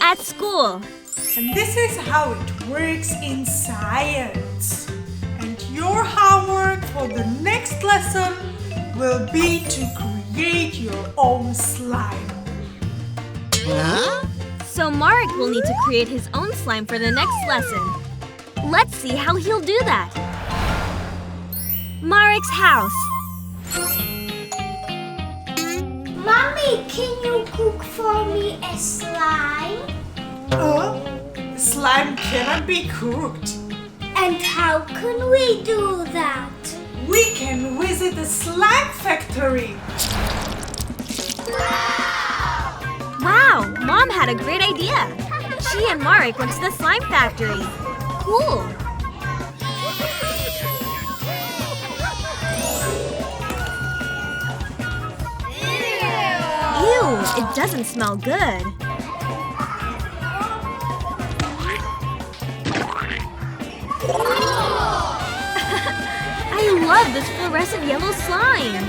At school. And this is how it works in science. And your homework for the next lesson will be to create your own slime. So Marek will need to create his own slime for the next lesson. Let's see how he'll do that. Marek's house. Mommy, can you cook for me a slime? Slime cannot be cooked. And how can we do that? We can visit the slime factory. Wow, Mom had a great idea. She and Marek went to the slime factory. Cool. Ew, it doesn't smell good. I love this fluorescent yellow slime.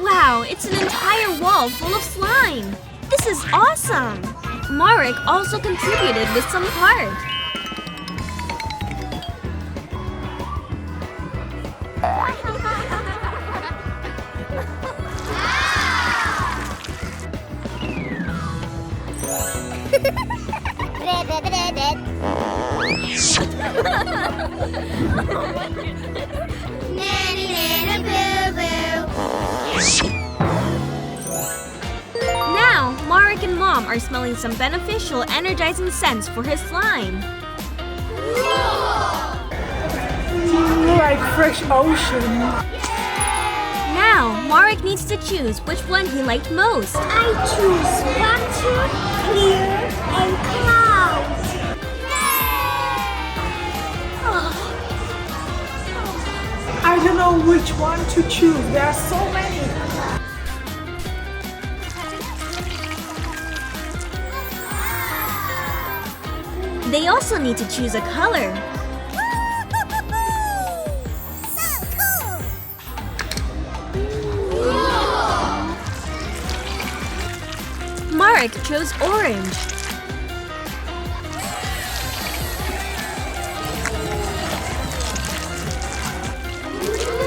Wow, it's an entire wall full of slime. This is awesome. Marek also contributed with some part. Now, Marek and Mom are smelling some beneficial, energizing scents for his slime. Like fresh ocean. Now, Marek needs to choose which one he liked most. I choose water, clear, and clouds. I don't know which one to choose. There are so many. They also need to choose a color. Marek chose orange.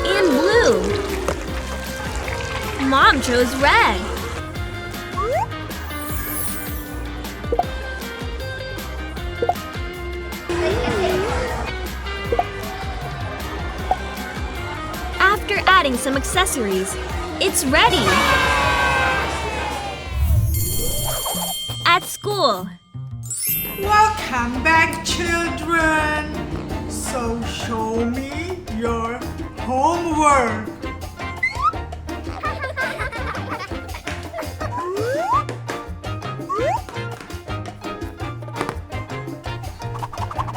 And blue. Mom chose red. After adding some accessories, it's ready. At school. Welcome back, children. So show me your homework.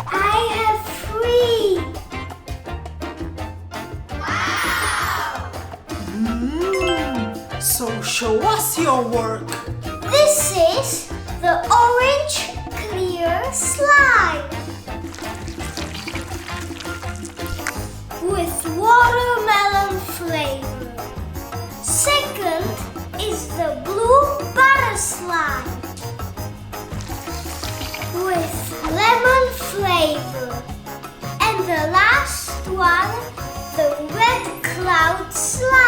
I have 3. So show us your work. This is the orange clear slime with watermelon flavor. Second is the blue butter slime with lemon flavor. And the last one, the red cloud slime.